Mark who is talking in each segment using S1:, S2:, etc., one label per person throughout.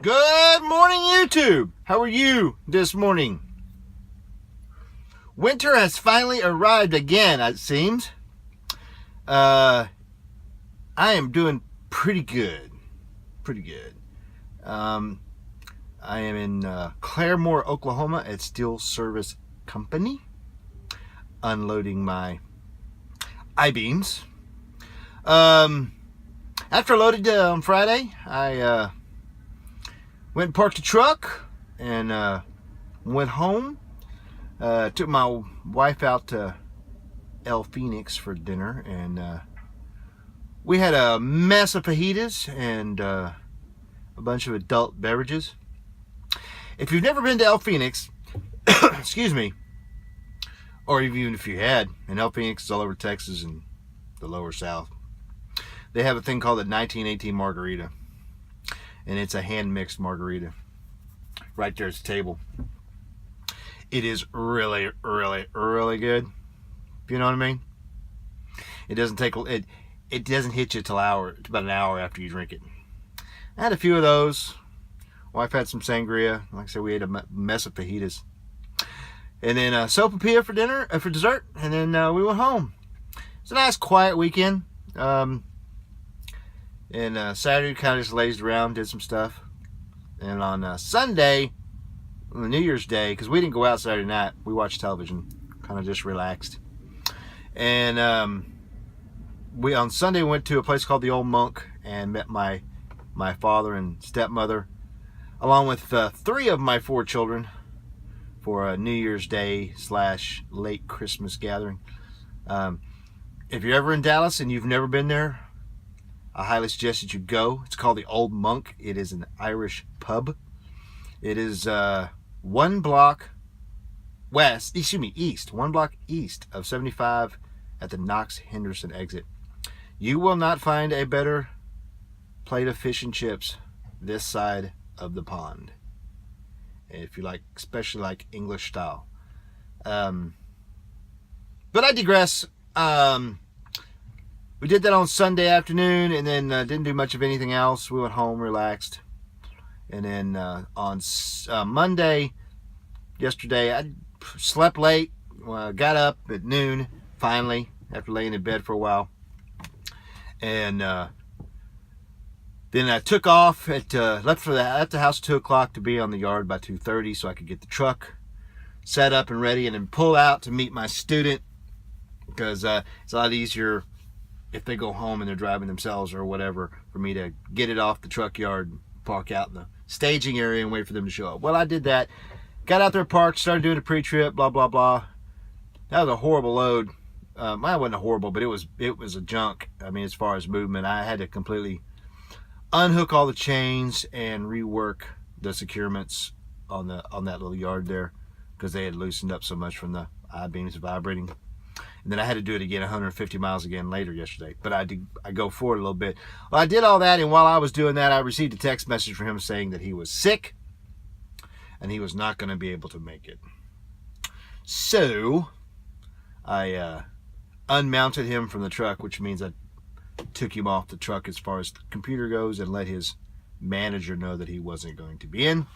S1: Good morning, YouTube. How are you this morning? Winter has finally arrived again, it seems. I am doing pretty good. I am in Claremore, Oklahoma at Steel Service Company, unloading my I-beams. After I loaded on Friday, I went and parked the truck and went home. Took my wife out to El Phoenix for dinner, and we had a mess of fajitas and a bunch of adult beverages. If you've never been to El Phoenix, excuse me, or even if you had, and El Phoenix is all over Texas and the lower south, they have a thing called the 1918 margarita, and it's a hand-mixed margarita. Right there at the table. It is really, really, really good. You know what I mean? It doesn't take it doesn't hit you till about an hour after you drink it. I had a few of those. Wife had some sangria. Like I said, we ate a mess of fajitas, and then sopapilla for dessert, and then we went home. It's a nice, quiet weekend. And Saturday kind of just lazed around, did some stuff, and on Sunday, New Year's Day, because we didn't go out Saturday night, we watched television, kind of just relaxed. And we on Sunday went to a place called the Old Monk and met my father and stepmother, along with 3 of my 4 children, for a New Year's Day / late Christmas gathering. If you're ever in Dallas and you've never been there, I highly suggest that you go. It's called the Old Monk. It is an Irish pub. It is 1 block east, 1 block east of 75 at the Knox Henderson exit. You will not find a better plate of fish and chips this side of the pond, if you like, especially like English style. But I digress. We did that on Sunday afternoon, and then didn't do much of anything else. We went home, relaxed, and then on Monday, yesterday, I slept late. Got up at noon finally after laying in bed for a while, and then I took off left the house at 2 o'clock to be on the yard by 2:30, so I could get the truck set up and ready, and then pull out to meet my student, because it's a lot easier if they go home and they're driving themselves or whatever, for me to get it off the truck yard, park out in the staging area and wait for them to show up. Well, I did that. Got out there, parked, started doing a pre-trip, blah, blah, blah. That was a horrible load. Mine wasn't horrible, but it was a junk. I mean, as far as movement, I had to completely unhook all the chains and rework the securements on that little yard there, because they had loosened up so much from the I-beams vibrating. And then I had to do it again 150 miles again later yesterday. But I go forward a little bit. Well, I did all that, and while I was doing that, I received a text message from him saying that he was sick and he was not going to be able to make it. So I unmounted him from the truck, which means I took him off the truck as far as the computer goes, and let his manager know that he wasn't going to be in.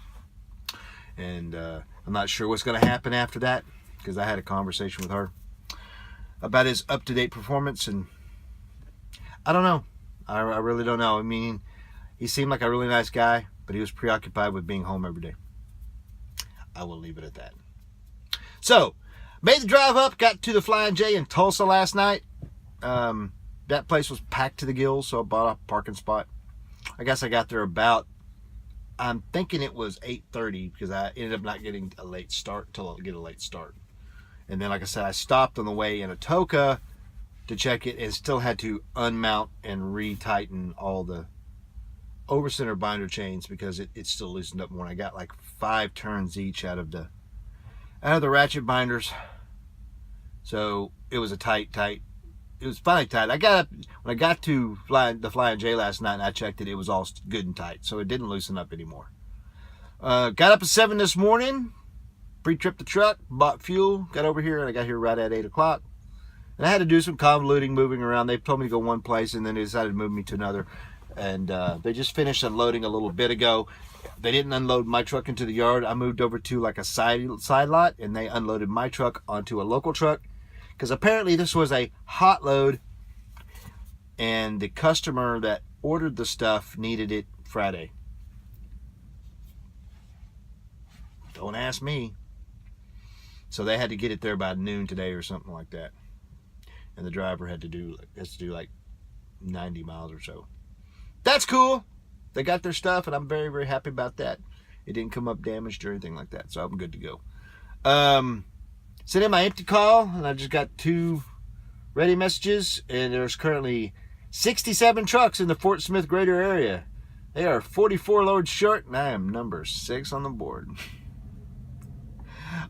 S1: And I'm not sure what's going to happen after that, because I had a conversation with her about his up-to-date performance, and I don't know. I really don't know. I mean, he seemed like a really nice guy, but he was preoccupied with being home every day. I will leave it at that. So, made the drive up, got to the Flying J in Tulsa last night. That place was packed to the gills, so I bought a parking spot. I guess I got there about, I'm thinking it was 8:30, because I ended up not getting a late start till I get a late start. And then, like I said, I stopped on the way in Atoka to check it, and still had to unmount and retighten all the over-center binder chains, because it still loosened up more. I got like 5 turns each out of the ratchet binders. So it was a tight. It was finally tight. I got up when I got to the Flying J last night, and I checked it. It was all good and tight, so it didn't loosen up anymore. Got up at 7 this morning. Pre-tripped the truck, bought fuel, got over here, and I got here right at 8 o'clock. And I had to do some convoluting, moving around. They told me to go one place, and then they decided to move me to another. and they just finished unloading a little bit ago. They didn't unload my truck into the yard. I moved over to like a side lot, and they unloaded my truck onto a local truck, because apparently this was a hot load, and the customer that ordered the stuff needed it Friday. Don't ask me. So they had to get it there by noon today or something like that, and the driver has to do like 90 miles or so. That's cool. They got their stuff, and I'm very, very happy about that. It didn't come up damaged or anything like that, so I'm good to go. Sent in my empty call, and I just got 2 ready messages, and there's currently 67 trucks in the Fort Smith greater area. They are 44 loads short, and I am number 6 on the board.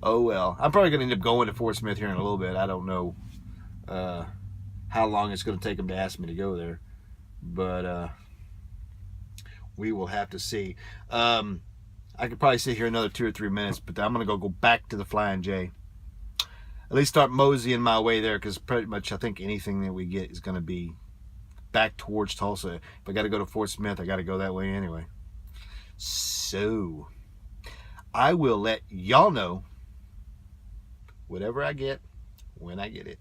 S1: Oh well. I'm probably going to end up going to Fort Smith here in a little bit. I don't know how long it's going to take them to ask me to go there, but we will have to see. I could probably sit here another 2 or 3 minutes, but I'm going to go back to the Flying J. At least start moseying my way there, because pretty much I think anything that we get is going to be back towards Tulsa. If I got to go to Fort Smith, I got to go that way anyway. So I will let y'all know whatever I get when I get it.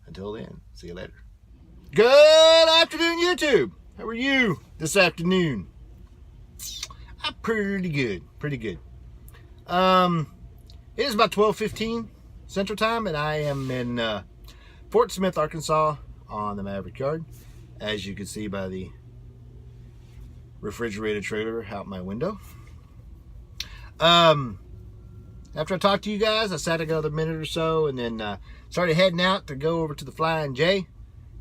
S1: Until then, see you later. Good afternoon, YouTube. How are you this afternoon? I'm pretty good. It is about 12:15 Central Time, and I am in Fort Smith, Arkansas, on the Maverick Yard, as you can see by the refrigerated trailer out my window. After I talked to you guys, I sat another minute or so, and then started heading out to go over to the Flying J,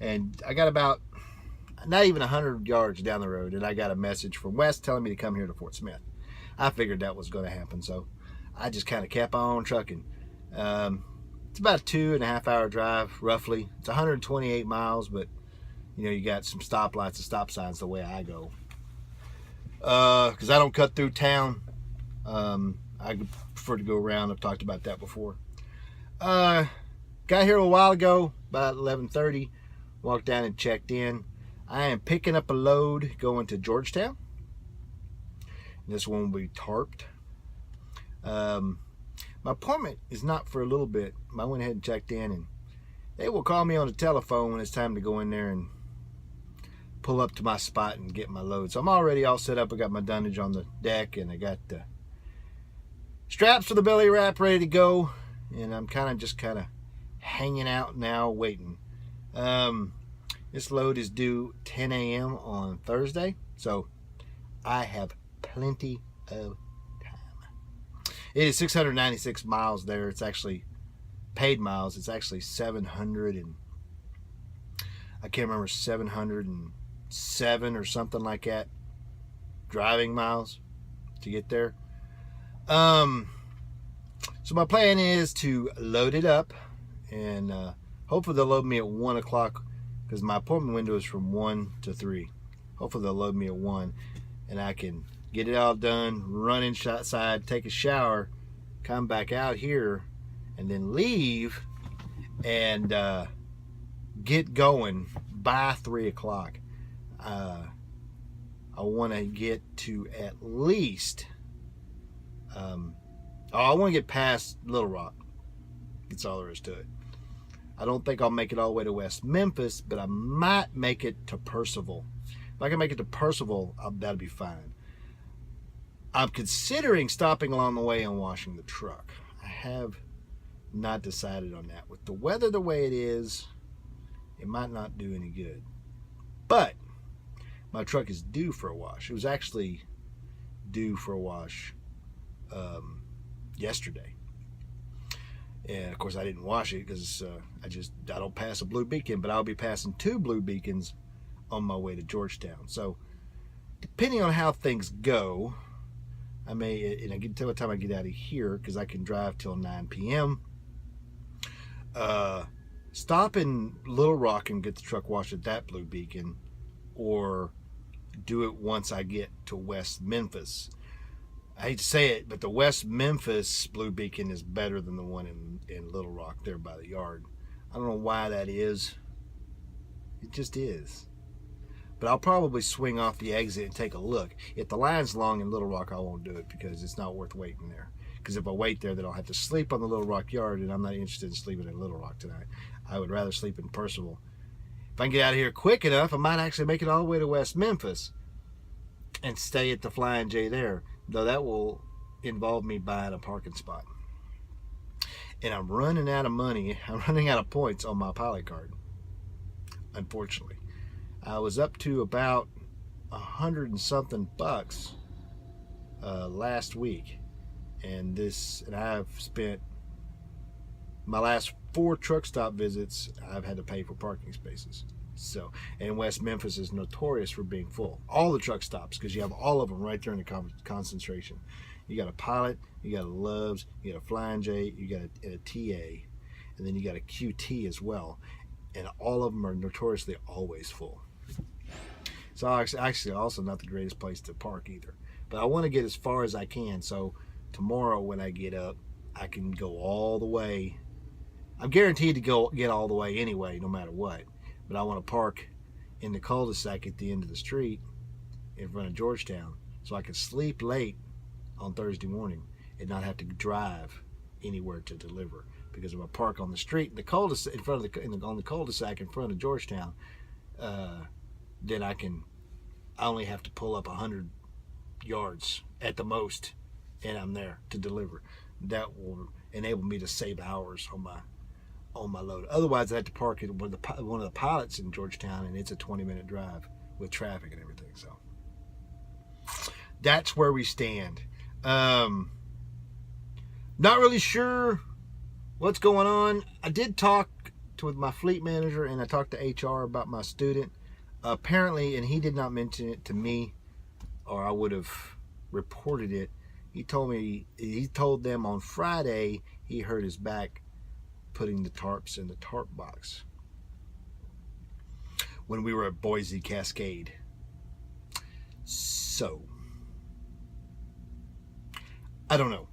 S1: and I got about not even 100 yards down the road, and I got a message from Wes telling me to come here to Fort Smith. I figured that was going to happen, so I just kind of kept on trucking. It's about a 2.5 hour drive, roughly. It's 128 miles, but you know, you got some stoplights and stop signs the way I go. Because I don't cut through town. I prefer to go around. I've talked about that before. Got here a while ago, about 11:30. Walked down and checked in. I am picking up a load going to Georgetown. This one will be tarped. My appointment is not for a little bit. I went ahead and checked in, and they will call me on the telephone when it's time to go in there and pull up to my spot and get my load. So I'm already all set up. I got my dunnage on the deck, and I got the straps for the belly wrap ready to go, and I'm kind of hanging out now, waiting. This load is due 10 a.m. on Thursday, so I have plenty of time. It is 696 miles there. It's actually paid miles. It's actually 700 and I can't remember, 707 or something like that driving miles to get there. So my plan is to load it up, and hopefully they'll load me at 1 o'clock, because my appointment window is from 1 to 3. Hopefully they'll load me at 1, and I can get it all done, run inside, take a shower, come back out here, and then leave and get going by 3 o'clock. I want to get to at least I want to get past Little Rock. That's all there is to it. I don't think I'll make it all the way to West Memphis, but I might make it to Percival. If I can make it to Percival, that'll be fine. I'm considering stopping along the way and washing the truck. I have not decided on that. With the weather the way it is, it might not do any good. But my truck is due for a wash. It was actually due for a wash yesterday. And of course I didn't wash it because I don't pass a blue beacon, but I'll be passing 2 blue beacons on my way to Georgetown. So depending on how things go, I may, and I can tell what time I get out of here, because I can drive till 9 p.m. Stop in Little Rock and get the truck washed at that blue beacon, or do it once I get to West Memphis. I hate to say it, but the West Memphis blue beacon is better than the one in Little Rock there by the yard. I don't know why that is. It just is. but I'll probably swing off the exit and take a look. If the line's long in Little Rock, I won't do it because it's not worth waiting there. Because if I wait there, then I'll have to sleep on the Little Rock yard, and I'm not interested in sleeping in Little Rock tonight. I would rather sleep in Percival. If I can get out of here quick enough, I might actually make it all the way to West Memphis and stay at the Flying J there, though that will involve me buying a parking spot. And I'm running out of money. I'm running out of points on my pilot card, unfortunately. I was up to about $100 and something bucks last week, and I've spent my last 4 truck stop visits. I've had to pay for parking spaces. So, and West Memphis is notorious for being full. All the truck stops, because you have all of them right there in the concentration. You got a Pilot, you got a Loves, you got a Flying J, you got a TA, and then you got a QT as well. And all of them are notoriously always full. So actually also not the greatest place to park either. But I want to get as far as I can, so tomorrow when I get up, I can go all the way. I'm guaranteed to get all the way anyway, no matter what. But I want to park in the cul-de-sac at the end of the street in front of Georgetown, so I can sleep late on Thursday morning and not have to drive anywhere to deliver. Because if I park on the street in the cul-de-sac on the cul-de-sac in front of Georgetown, then I only have to pull up 100 yards at the most, and I'm there to deliver. That will enable me to save hours on my load. Otherwise, I have to park at one of the Pilots in Georgetown, and it's a 20-minute drive with traffic and everything. So that's where we stand. Not really sure what's going on. I did talk with my fleet manager, and I talked to HR about my student. Apparently, and he did not mention it to me, or I would have reported it. He told them on Friday he hurt his back putting the tarps in the tarp box when we were at Boise Cascade. So I don't know.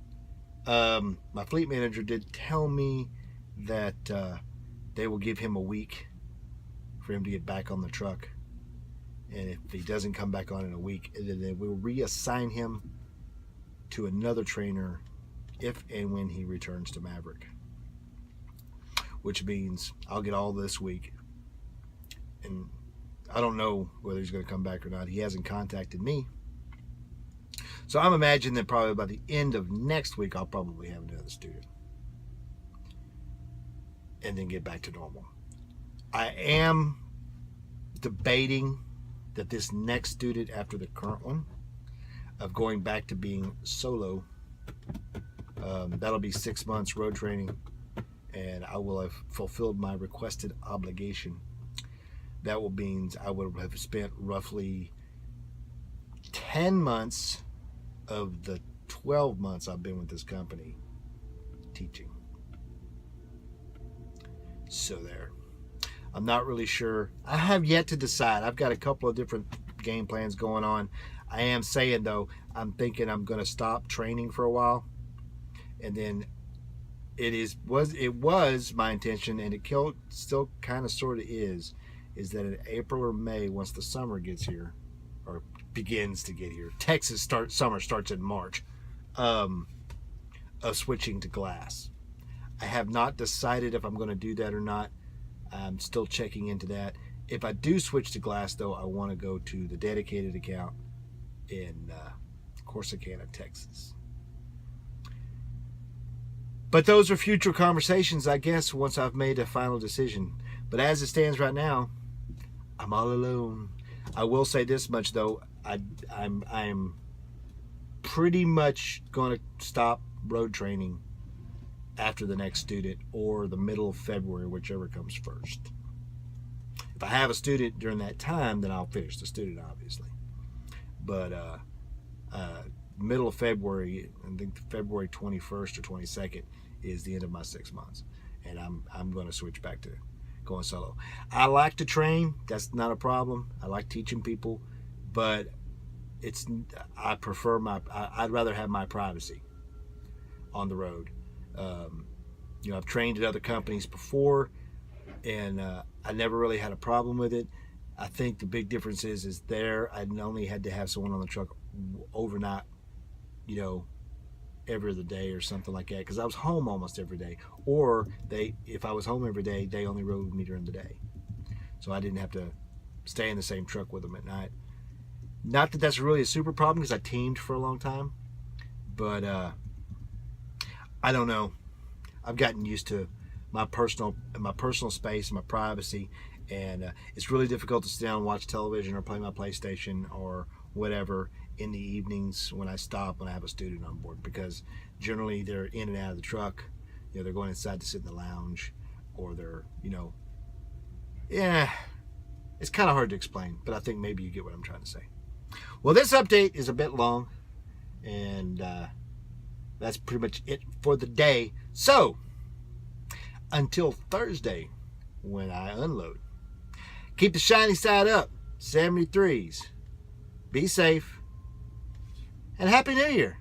S1: My fleet manager did tell me that they will give him a week for him to get back on the truck, and if he doesn't come back on in a week, then they will reassign him to another trainer if and when he returns to Maverick, which means I'll get all this week, and I don't know whether he's going to come back or not. He hasn't contacted me, so I'm imagining that probably by the end of next week I'll probably have another student and then get back to normal. I am debating that this next student after the current one, of going back to being solo, that'll be 6 months road training, and I will have fulfilled my requested obligation. That will mean I would have spent roughly 10 months of the 12 months I've been with this company teaching. So there. I'm not really sure. I have yet to decide. I've got a couple of different game plans going on. I am saying, though, I'm thinking I'm going to stop training for a while, and then it was my intention, and it still kind of sort of is that in April or May, once the summer gets here, or begins to get here, summer starts in March, of switching to glass. I have not decided if I'm going to do that or not. I'm still checking into that. If I do switch to glass, though, I want to go to the dedicated account in Corsicana, Texas. But those are future conversations, I guess, once I've made a final decision. But as it stands right now, I'm all alone. I will say this much, though. I'm pretty much going to stop road training after the next student, or the middle of February, whichever comes first. If I have a student during that time, then I'll finish the student, obviously. But middle of February, I think February 21st or 22nd is the end of my 6 months, and I'm going to switch back to going solo. I like to train. That's not a problem. I like teaching people, but I'd rather have my privacy on the road. I've trained at other companies before, and I never really had a problem with it. I think the big difference is there I only had to have someone on the truck overnight, you know, every other day or something like that, because I was home almost every day. Or if I was home every day, they only rode with me during the day, so I didn't have to stay in the same truck with them at night. Not that that's really a super problem, because I teamed for a long time, but I don't know. I've gotten used to my personal space and my privacy, and it's really difficult to sit down and watch television or play my PlayStation or whatever in the evenings when I stop when I have a student on board, because generally they're in and out of the truck. You know, they're going inside to sit in the lounge, or they're, you know, yeah, it's kind of hard to explain, but I think maybe you get what I'm trying to say. Well, this update is a bit long, and that's pretty much it for the day. So until Thursday when I unload, keep the shiny side up, 73s. Be safe, and Happy New Year.